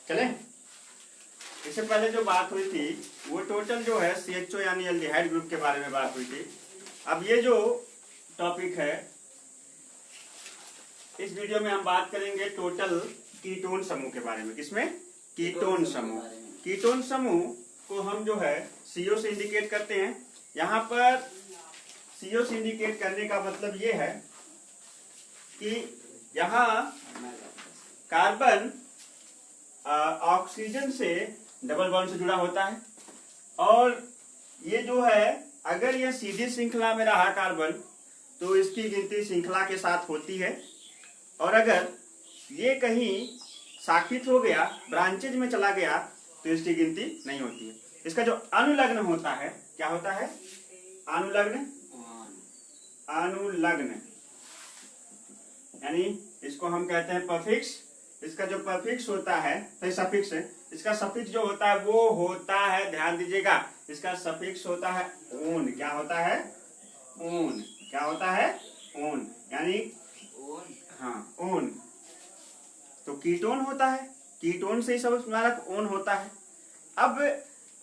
चले। इससे पहले जो बात हुई थी वो टोटल जो है CHO यानी एल्डिहाइड ग्रुप के बारे में बात हुई थी। अब ये जो टॉपिक है इस वीडियो में हम बात करेंगे टोटल कीटोन समूह के बारे में। किसमें? कीटोन समूह। कीटोन समूह को हम जो है CO से इंडिकेट करते हैं। यहाँ पर CO से इंडिकेट करने का मतलब ये है कि यहाँ कार्बन ऑक्सीजन से डबल बॉन्ड से जुड़ा होता है और ये जो है अगर ये सीधी श्रृंखला में रहा कार्बन तो इसकी गिनती श्रृंखला के साथ होती है, और अगर ये कहीं शाखित हो गया, ब्रांचेज में चला गया तो इसकी गिनती नहीं होती है। इसका जो अनुलग्न होता है, क्या होता है? अनुलग्न। अनुलग्न यानी इसको हम कहते हैं पफिक्स। इसका जो पफिक्स होता है, सफिक्स है, इसका सफिक्स जो होता है वो होता है, ध्यान दीजिएगा, इसका सफिक्स होता है ओन। क्या होता है? ओन। क्या होता है? ओन यानी हाँ ओन। तो कीटोन होता है, कीटोन से ही सब स्मारक ओन होता है। अब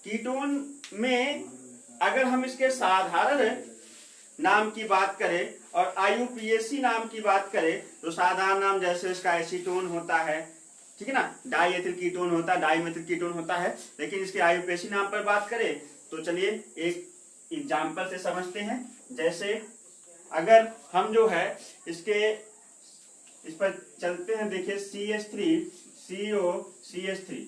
कीटोन में अगर हम इसके साधारण नाम की बात करें और IUPAC नाम की बात करें तो साधारण नाम जैसे इसका एसीटोन होता है, ठीक है ना, डाईएथिल कीटोन होता है, डाईमेथिल कीटोन होता है। लेकिन इसके IUPAC नाम पर बात करें तो चलिए एक एग्जाम्पल से समझते हैं। जैसे अगर हम जो है इस पर चलते हैं, देखिए CH3 CO CH3,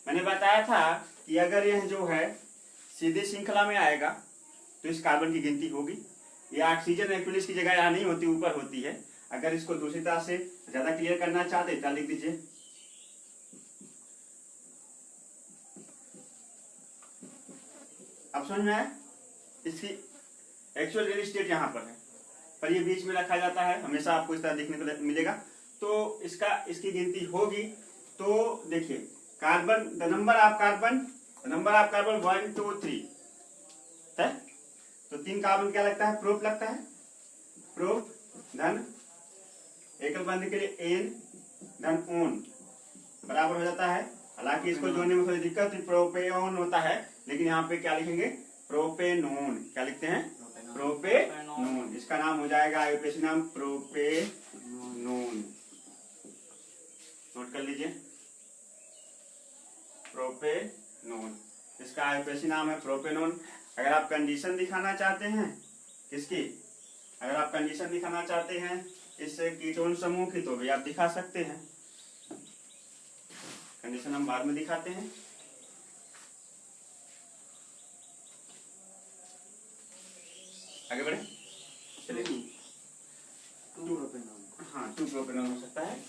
मैंने बताया था कि अगर यह जो है सीधी श्रृंखला में आएगा तो इस कार्बन की गिनती होगी। ये ऑक्सीजन एक्चुअली इसकी जगह यहाँ नहीं होती, ऊपर होती है। अगर इसको दूसरी तरह से ज्यादा क्लियर करना चाहते तो लिख दीजिए। अब समझ में आया? इसकी एक्चुअल रियल स्टेट यहाँ पर है, पर ये बीच में रखा जाता है, हमेशा आपको इस तरह देखने को मिलेगा। तो इसकी गिनती होगी। तो देखिए carbon, the number of carbon 1 2 3 है। तो 3 कार्बन क्या लगता है? प्रोप लगता है। प्रोप धन एकल बंध के लिए एन धन ओन बराबर हो जाता है। हालांकि इसको जोड़ने में थोड़ी दिक्कत, प्रोपेनोन होता है, लेकिन यहाँ पे क्या लिखेंगे? प्रोपेनोन। क्या लिखते हैं? प्रोपेनोन। इसका नाम हो जाएगा IUPAC नाम प्रोपेनोन। नोट कर लीजिए, प्रोपेनोन। इसका IUPAC नाम है प्रोपेनोन। अगर आप कंडीशन दिखाना चाहते हैं किसकी, अगर आप कंडीशन दिखाना चाहते हैं इस कीटोन समूह की तो भी आप दिखा सकते हैं। कंडीशन हम बाद में दिखाते हैं। आगे बढ़े, चलिए। 2 प्रोपेनॉन हो सकता है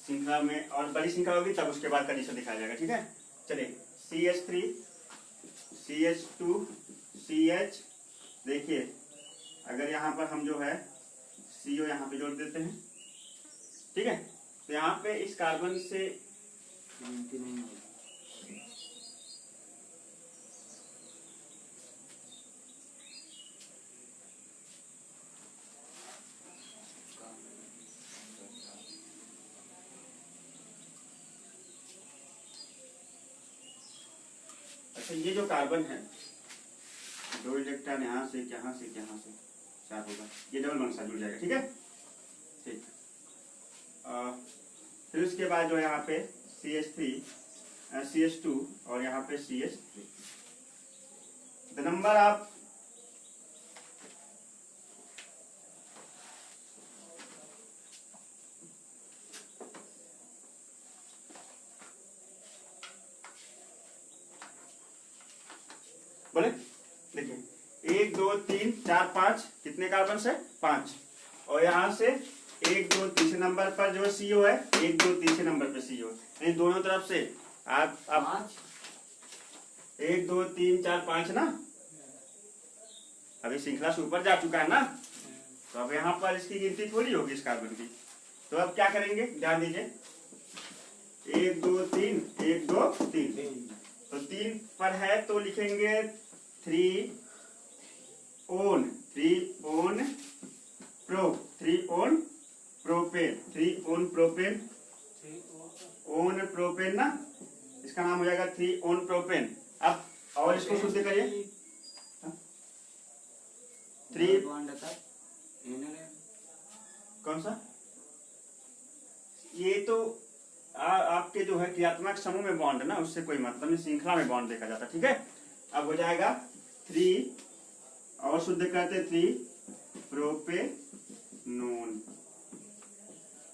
श्रृंखला में, और बड़ी श्रृंखला होगी तब उसके बाद कंडीशन दिखाया जाएगा। ठीक है, चलिए। CH3 CH2 CH, देखिए अगर यहाँ पर हम जो है CO यहाँ पे जोड़ देते हैं, ठीक है, तो यहाँ पे इस कार्बन से अच्छा, ये जो कार्बन है 2 इलेक्ट्रॉन यहाँ से 4 होगा, ये डबल बॉन्ड साथ जुड़ जाएगा। ठीक है, ठीक। फिर उसके बाद जो यहाँ पे CH3 CH2 और यहाँ पे CH3, द नंबर ऑफ बोले, देखिए 1 2 3 4 5, कितने कार्बन से? 5। और यहाँ से 1 2 तीसरे नंबर पर जो CO है, 1 2 तीसरे नंबर पर CO है, दोनों तरफ से आप 1 2 3 4 5 ना, अभी श्रृंखला से ऊपर जा चुका है ना, तो अब यहाँ पर इसकी गिनती थोड़ी होगी इस कार्बन की। तो अब क्या करेंगे, ध्यान दीजिए, 1 2 3 1 2 3, तो 3 पर है तो लिखेंगे 3 ओन प्रोपेन, 3 ओन प्रोपेन ना, इसका नाम हो जाएगा 3 ऑन प्रोपेन। अब और इसको शुद्ध करिए। 3 कौन सा, ये तो आपके जो है क्रियात्मक समूह में बॉन्ड है ना, उससे कोई मतलब नहीं, श्रृंखला में बॉन्ड देखा जाता है। ठीक है, अब हो जाएगा 3 और शुद्ध करते 3 प्रोपेनोन,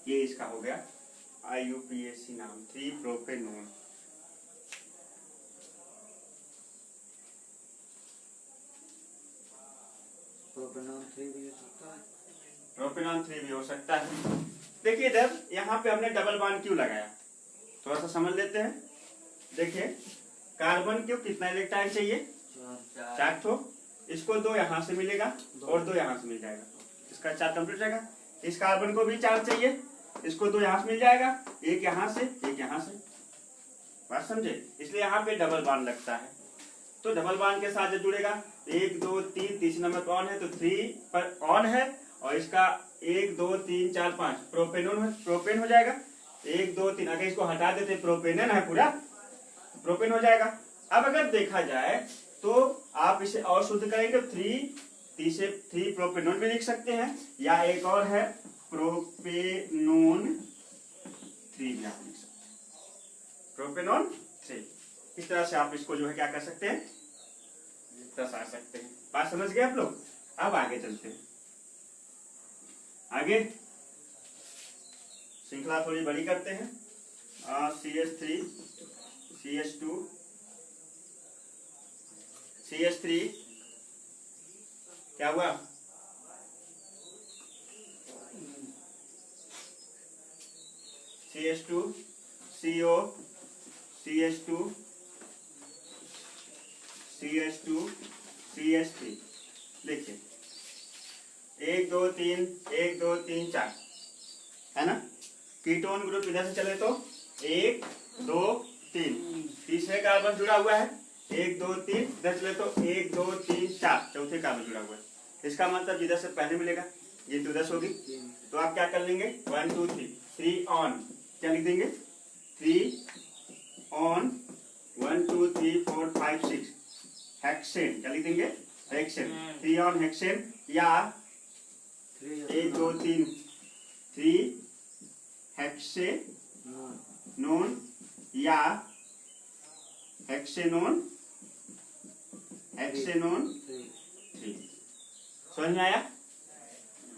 ये इसका हो गया IUPAC नाम 3 प्रोपेनोन। प्रोपेनॉन 3 भी हो सकता है। देखिए इधर यहाँ पे हमने डबल बॉन्ड क्यों लगाया, थोड़ा सा समझ लेते हैं। देखिए कार्बन क्यों कितना इलेक्ट्रॉन चाहिए, 4 ठो, इसको 2 यहाँ से मिलेगा और 2 यहाँ से मिल जाएगा, इसका 4 कंप्लीट रहेगा। इस कार्बन को भी 4 चाहिए, इसको 2 यहाँ से मिल जाएगा, एक यहाँ से एक यहाँ से, बात समझे, इसलिए यहाँ पे डबल बॉन्ड लगता है। तो डबल बॉन्ड के साथ जो जुड़ेगा 1 2 3, तीसरे नंबर पर ऑन है तो 3 पर ऑन है, और इसका 1 2 3 4 5 प्रोपेन हो जाएगा। 1 2 3, अगर इसको हटा देते प्रोपेनन है पूरा, प्रोपेन हो जाएगा। अब अगर देखा जाए तो आप इसे और शुद्ध करेंगे तो 3 प्रोपेनोन भी लिख सकते हैं, या एक और है प्रोपेनोन 3 भी आप लिख सकते हैं, प्रोपेनोन 3। इस तरह से आप इसको जो है क्या कर सकते हैं, दर्शा सकते हैं। बात समझ गए आप लोग। अब आगे चलते हैं, आगे श्रृंखला थोड़ी बड़ी करते हैं। CH3 CH2 CH3 क्या हुआ, CH2 CO CH2 CH2 CH3। देखिए 1 2 3 1 2 3 4 है ना। कीटोन ग्रुप इधर से चले तो 1 2 3, तीसरे कार्बन जुड़ा हुआ है 1 2 3, इधर चले तो 1 2 3 4, चौथे कार्बन जुड़ा हुआ है। इसका मतलब इधर से पहले मिलेगा, ये तो 10 होगी, तो आप क्या कर लेंगे 1 2 3 ऑन, क्या लिख देंगे 3 ऑन 1 2 3 4 5 6 हेक्सेन, क्या लिख देंगे हेक्सेन, 3 ऑन हेक्सेन, या 1 2 3 3 हेक्सेनोन या हेक्सेनोन 3। समझ में आया,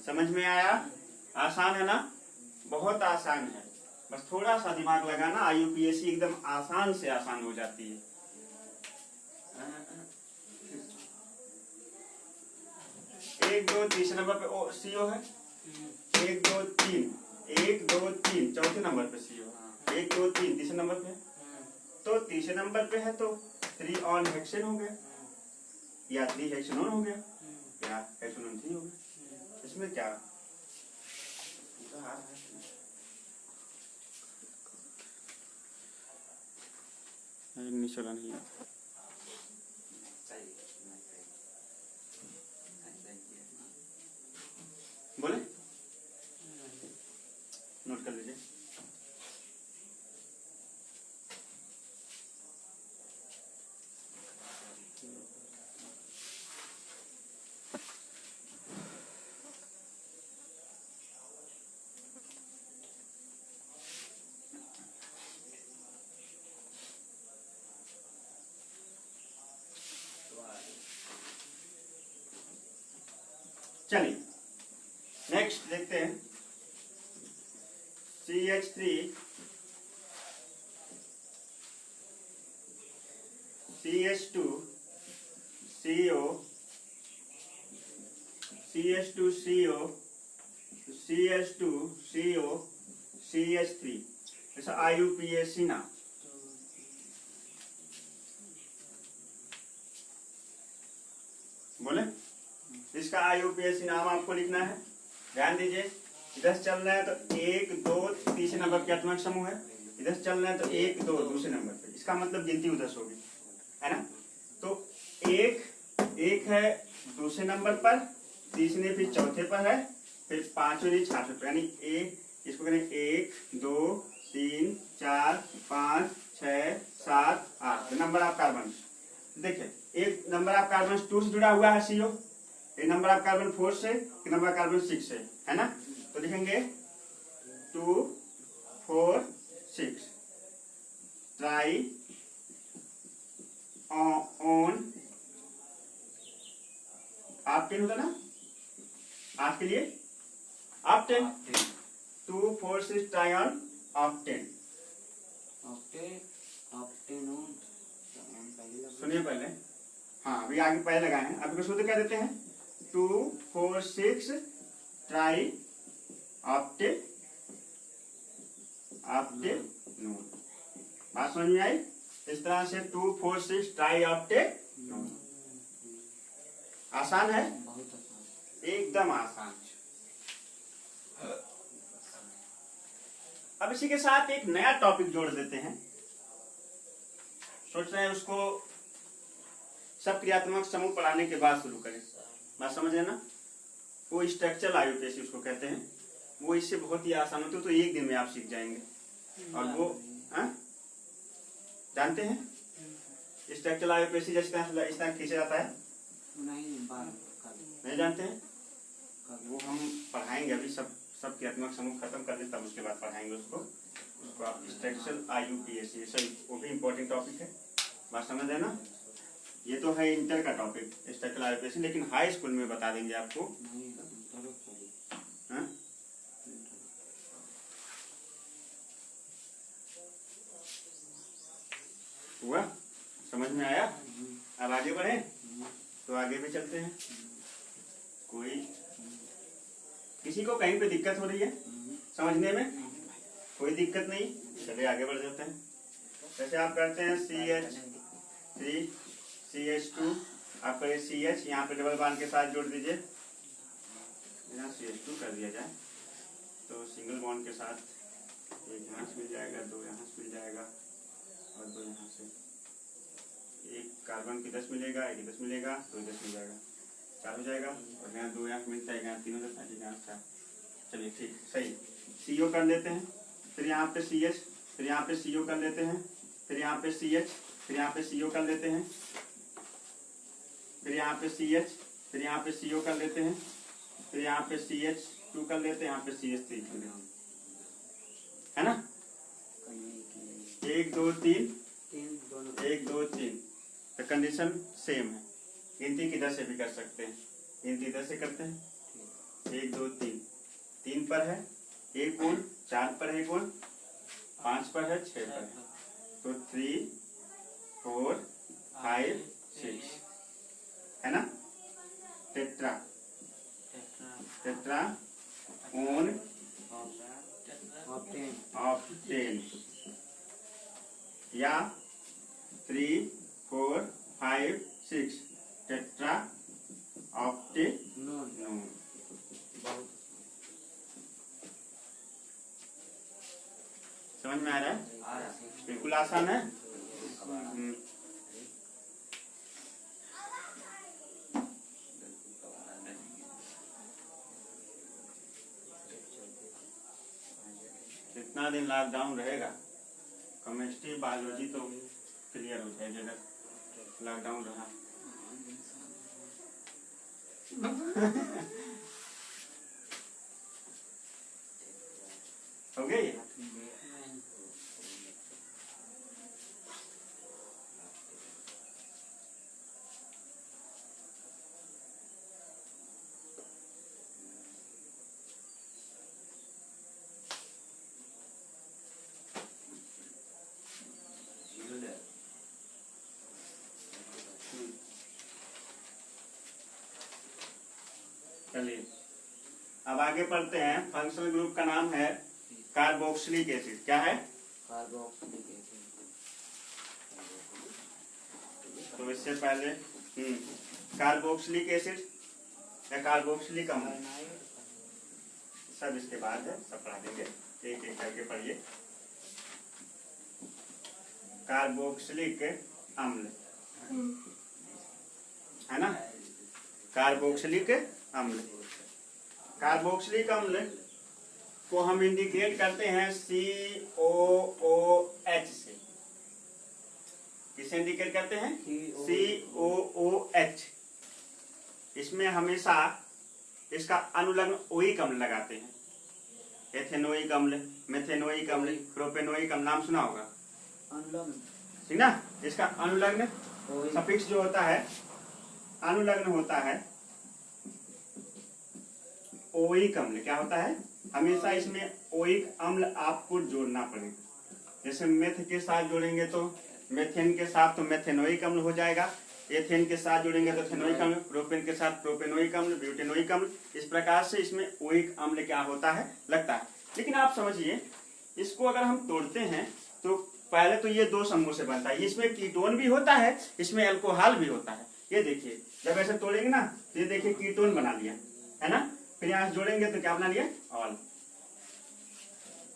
समझ में आया, आसान है ना, बहुत आसान है, बस थोड़ा सा दिमाग लगाना, IUPAC एकदम आसान से आसान हो जाती है। 1 2 तीसरे नंबर पे CO है, 1 2 3 1 2 3 चौथे नंबर पे CO, 1 2 3 तीसरे नंबर पे, तो तीसरे नंबर पे है तो 3 ऑन हेक्सेन हो गया, या 3 हेक्सेनोन हो गया, या हेक्सेनोन 3 हो गया। इसमें क्या नहीं है, बोले नोट कर लीजिए। चलिए नेक्स्ट देखते हैं, CH3 CH2 CO CH2 CO CH2 CO CH3, ऐसा IUPAC नाम। बोले इसका IUPAC नाम आपको लिखना है, ध्यान दीजिए। इधर चल रहा है तो 1 2 तीसरे नंबर पे क्रियात्मक समूह है, इधर चल रहा है तो 1 2 दूसरे नंबर पे, इसका मतलब गिनती उधर होगी, है ना। तो एक है दूसरे नंबर पर, तीसरे फिर चौथे पर है, फिर पांचवें छठवें पर, यानी इसको करें 1 2 3 4 5 6 7 8 नंबर ऑफ कार्बन। देखिए एक नंबर ऑफ कार्बन 2 से जुड़ा हुआ है CO, एक नंबर ऑफ कार्बन 4 से, एक नंबर ऑफ कार्बन 6 से, है ना। तो लिखेंगे 2 4 6 ट्राई ऑन ऑक्टेन होता ना, आज के लिए ऑक्टेन। 2 4 6 try on octane. सुनिए पहले, हाँ अभी आगे पहले लगाए हैं, अभी शुद्ध क्या देते हैं 2 4 6 ट्राई ऑक्टेन ऑक्टेनोन। बात समझ में आई। इस तरह से 2 4 6 ट्राई ऑक्टेनोन। आसान है, एकदम आसान। अब इसी के साथ एक नया टॉपिक जोड़ देते हैं। सोच रहे हैं उसको सब क्रियात्मक समूह पढ़ाने के बाद शुरू करें। बात समझ रहे ना। वो स्ट्रक्चरल आईयूपीएसी उसको कहते हैं। वो इससे बहुत ही आसान होती है, तो एक दिन में आप सीख जाएंगे। और वो जानते हैं स्ट्रक्चरल आईयूपीएसी जिस तरह खींचा जाता है, नहीं जानते हैं। वो हम पढ़ाएंगे अभी, सब क्रियात्मक समूह खत्म कर दें तब उसके बाद पढ़ाएंगे उसको आप स्ट्रक्चरल आईयूपीएसी। वो भी इम्पोर्टेंट टॉपिक है। बात समझ है ना। ये तो है इंटर का टॉपिक स्ट्रक्चरल आईयूपीएसी, लेकिन हाई स्कूल में बता देंगे आपको। हुआ, समझ में आया। अब आगे बढ़े तो आगे भी चलते हैं। किसी को कहीं पे दिक्कत हो रही है समझने में? कोई दिक्कत नहीं, चलिए आगे बढ़ जाते हैं। जैसे आप करते हैं CH3 CH2, आपका ये CH यहाँ पे डबल बॉन्ड के साथ जोड़ दीजिए। यहाँ CH2 कर दिया जाए तो सिंगल बॉन्ड के साथ एक यहाँ से मिल जाएगा, 2 यहाँ से मिल जाएगा और 2 यहाँ से। एक कार्बन की 10 मिलेगा, एक 10 मिलेगा, 2 10 मिल जाएगा, 4 हो जाएगा। और यहाँ 2 यहाँ मिलता है, यहाँ 3 हो जाता है, यहाँ 4। चलिए ठीक सही। CO कर लेते हैं, फिर यहाँ पे CH, फिर यहाँ पे CO कर लेते हैं, फिर यहाँ पे CH, फिर यहाँ पे CO कर लेते हैं, फिर यहाँ पे CH, फिर यहाँ पे CO कर लेते हैं, फिर यहाँ पे CH2 कर लेते हैं, यहाँ पे CH3 कर लेते हैं, है ना। 1 2 3 1 2 3। तो कंडीशन सेम है। गिनती किधर से भी कर सकते हैं, गिनती इधर से करते हैं। 1 2 3, 3 पर है 1 गुण, 4 पर है गुण, 5 पर है, 6 पर है। तो 3 4 5 6 है ना। टेट्रा ओन ऑक्टेन या 3 4 5 6 टेट्रा ऑक्टेनोन। समझ में आ रहा है? बिल्कुल आसान है। कितना दिन लॉकडाउन रहेगा? केमिस्ट्री बायोलॉजी तो क्लियर हो जाएगी अगर लॉकडाउन रहा। हो गई। चलिए अब आगे पढ़ते हैं। फंक्शनल ग्रुप का नाम है कार्बोक्सिलिक एसिड। क्या है? Carboxylic acid. तो इससे पहले कार्बोक्सिलिक एसिड या कार्बोक्सिलिक अम्ल, सब इसके बाद है, सब पढ़ा देंगे, एक एक करके पढ़िए। कार्बोक्सिलिक अम्ल है ना, कार्बोक्सिलिक अम्ल। कार्बोक्सिलिक अम्ल को हम इंडिकेट करते हैं COOH से। इसे इंडिकेट करते हैं COOH। COOH। इसमें हमेशा इसका अनुलग्न ओइक अम्ल लगाते हैं। एथेनोइक अम्ल, मेथेनोइक अम्ल, प्रोपेनोइक अम्ल नाम सुना होगा, ठीक ना। इसका अनुलग्न सफिक्स जो होता है, अनुलग्न होता है ओइक अम्ल। क्या होता है? हमेशा इसमें ओइक अम्ल आपको जोड़ना पड़ेगा। जैसे मेथ के साथ जोड़ेंगे तो मेथेन के साथ तो मेथेनोइक अम्ल हो जाएगा, एथेन के साथ जोड़ेंगे तो एथेनोइक अम्ल, प्रोपेन के साथ प्रोपेनोइक अम्ल, ब्यूटेनोइक अम्ल। इस प्रकार से इसमें ओइक अम्ल क्या होता है, लगता है। लेकिन आप समझिए, इसको अगर हम तोड़ते हैं तो पहले तो ये दो समूह से बनता है। इसमें कीटोन भी होता है, इसमें अल्कोहल भी होता है। ये देखिए, जब ऐसे तोड़ेंगे ना तो ये देखिए कीटोन बना लिया है ना। फिर यहाँ जोड़ेंगे तो क्या बना लिया, ऑल।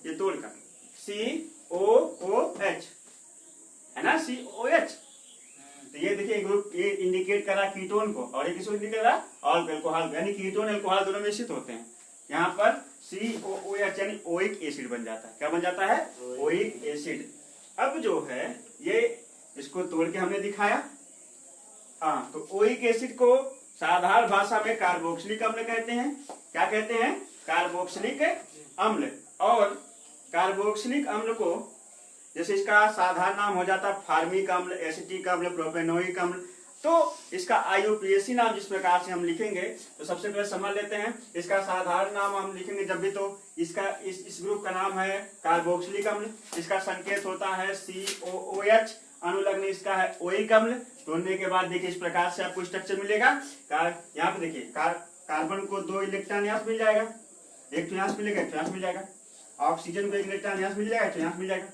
ये तोड़कर COOH है ना, COH। तो ये देखिए ग्रुप, ये इंडिकेट करा कीटोन को और ये किसको इंडिकेट करा, ऑल अल्कोहल। यानी कीटोन अल्कोहल दोनों मिश्रित होते हैं। यहाँ पर COOH यानी ओइक एसिड बन जाता है। क्या बन जाता है, ओइक एसिड। अब जो है ये, इसको तोड़ के हमने दिखाया। हाँ, तो ओइक एसिड को साधारण भाषा में कार्बोक्सिलिक अम्ल कहते हैं। क्या कहते हैं, कार्बोक्सिलिक अम्ल। और कार्बोक्सिलिक अम्ल को, जैसे इसका साधारण नाम हो जाता है फार्मिक अम्ल, एसिटिक अम्ल, प्रोपेनोइक अम्ल। तो इसका IUPAC नाम जिस प्रकार से हम लिखेंगे, तो सबसे पहले समझ लेते हैं। इसका साधारण नाम हम लिखेंगे जब भी, तो इसका इस ग्रुप का नाम है कार्बोक्सिलिक अम्ल। इसका संकेत होता है COOH। अनुलग्न इसका है ओइक अम्ल। तोड़ने के बाद देखिए इस प्रकार से आपको स्ट्रक्चर मिलेगा। यहाँ पे देखिए कार्बन को 2 इलेक्ट्रॉन यहाँ मिल जाएगा, एक तो यहाँ मिलेगा, एक तो यहाँ मिल जाएगा। ऑक्सीजन को 1 इलेक्ट्रॉन यहाँ मिल जाएगा, एक तो यहाँ मिल जाएगा।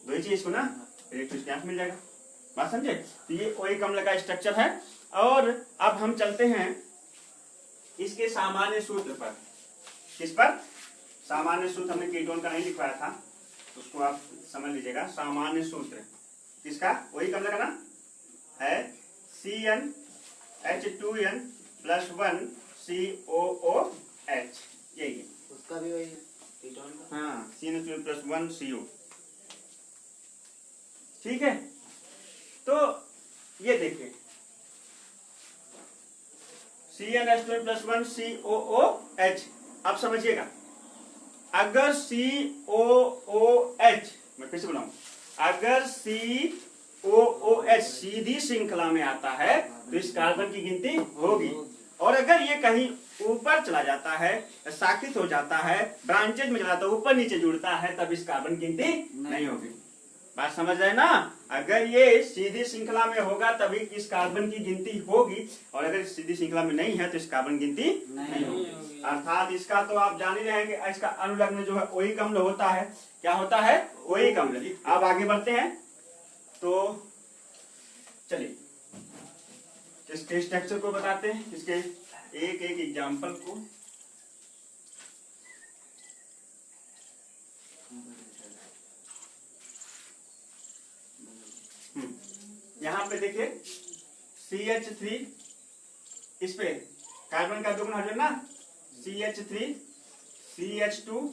दो ही चीज इसको ना, एक तो यहाँ मिल जाएगा। बात समझे? तो ये ओइक अम्ल का स्ट्रक्चर है। और अब हम चलते हैं इसके सामान्य सूत्र पर। किस पर? सामान्य सूत्र हमने कीटोन का नहीं लिखवाया था, उसको आप समझ लीजिएगा। सामान्य सूत्र किसका, ओइक अम्ल का ना है CnH2n + 1 COOH। यही है उसका भी वही कीटोन का। हाँ, CnH2n + 1 CO। ठीक है, तो ये देखिए CnH2n + 1 COOH। अब समझिएगा, अगर COOH, मैं फिर से बुलाऊं, अगर COOH सीधी श्रृंखला में आता है तो इस कार्बन की गिनती होगी। और अगर ये कहीं ऊपर चला जाता है, शाखित हो जाता है, ब्रांचेज में चला जाता है, ऊपर नीचे जुड़ता है, तब इस कार्बन की गिनती नहीं होगी। बात समझ रहे ना? अगर ये सीधी श्रृंखला में होगा तभी इस कार्बन की गिनती होगी, और अगर सीधी श्रृंखला में नहीं है तो इस कार्बन गिनती नहीं होगी। अर्थात इसका तो आप जान ही रहे हैं कि इसका अनुलग्न जो है ओइक अम्ल होता है। क्या होता है, ओइक अम्ल। अब आगे बढ़ते हैं, तो चलिए इसके स्ट्रक्चर को बताते हैं, इसके एक एक एग्जाम्पल को। यहाँ पे देखिए CH3, इस पे कार्बन का दुगना हाइड्रोजन ना, CH3 CH2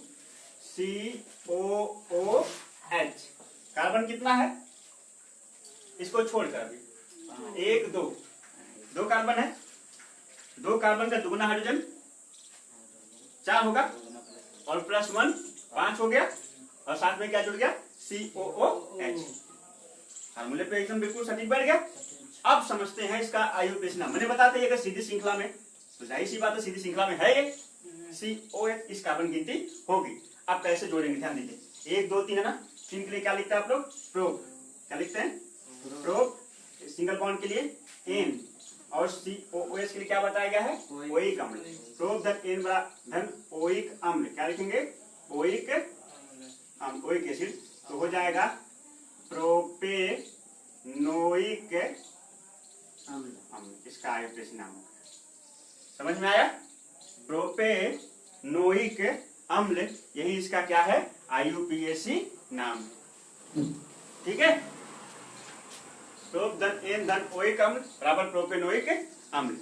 COOH। कार्बन कितना है, इसको छोड़कर अभी 1 2 कार्बन है। 2 कार्बन का दुगना हाइड्रोजन 4 होगा, और +1 5 हो गया, और साथ में क्या जुड़ गया, COOH। फार्मूले पे एकदम बिल्कुल सटीक बैठ गया। अब समझते हैं इसका IUPAC नाम। मैंने बताते हैं अगर सीधी श्रृंखला में, तो जाहिर सी बात है सीधी श्रृंखला में है ये COOH, इस कार्बन गिनती होगी। अब कैसे जोड़ेंगे, ध्यान दीजिए। 1 2 3 है ना, 3 के लिए क्या लिखते हैं आप लोग, प्रोब। क्या लिखते हैं, प्रोब। सिंगल बॉन्ड के लिए N, और COOH के लिए क्या बताया गया है, ओइक अम्ल। प्रोब धन N धन ओइक अम्ल। क्या लिखेंगे, ओइक अम्ल, ओइक एसिड। तो हो जाएगा प्रोपेनोइक अम्ल। इसका IUPAC नाम होगा। समझ में आया, प्रोपेनोइक अम्ल, यही इसका क्या है, IUPAC नाम है। ठीक है, प्रोप धन N धन ओइक अम्ल बराबर प्रोपेनोइक अम्ल।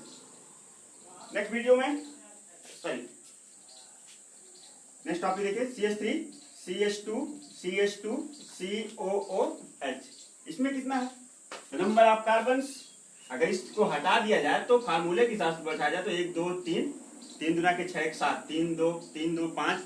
नेक्स्ट वीडियो में, सॉरी नेक्स्ट टॉपिक देखिए CH3 CH2 CH2 COOH। इसमें कितना है, नंबर ऑफ कार्बन, अगर इसको हटा दिया जाए तो फार्मूले के हिसाब से बैठा जाए तो 1 2 3, 3 दूना के 6 7, 3 2 5,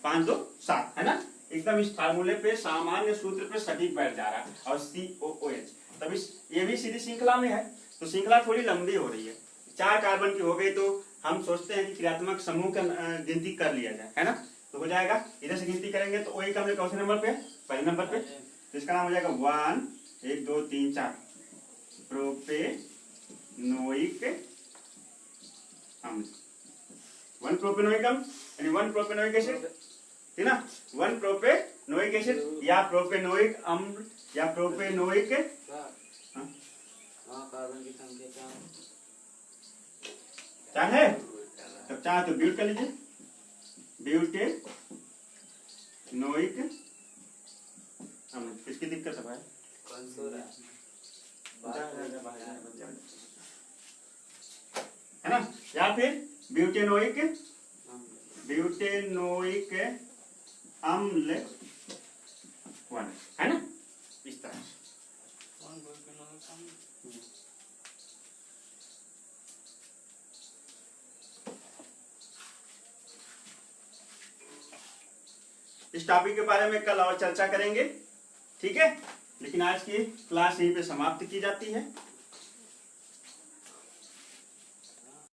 5 2 7, है ना। एकदम इस फार्मूले पे सामान्य सूत्र पे सटीक बैठ जा रहा है। और COOH तब इस ये भी सीधी श्रृंखला में है, तो श्रृंखला थोड़ी लंबी हो रही है। 4 कार्बन की हो गई तो हम सोचते हैं कि क्रियात्मक समूह का गिनती कर लिया जाए, है ना। तो हो जाएगा, इधर से गिनती करेंगे तो OH का हमने कौन से नंबर पे, पहले नंबर पे, तो इसका नाम हो जाएगा 1 2 3 4 प्रोपेनोइक अम्ल। 1 प्रोपेनोइक अम्ल यानी 1 प्रोपेनोइक एसिड, ठीक ना। 1 प्रोपेनोइक एसिड या प्रोपेनोइक अम्ल या प्रोपेनोइक, कार्बन की संख्या क्या है? 4 है, तब 4 तो ब्यूट कर लीजिए, ब्यूटेनोइक अम्ल। किसकी दिक्कत है भाई? कौन सो रहा है ना। या फिर ब्यूटेनोइक है? अम्ल 1, है ना, इस तरह से। इस टॉपिक के बारे में कल और चर्चा करेंगे, ठीक है। लेकिन आज की क्लास यहीं पे समाप्त की जाती है।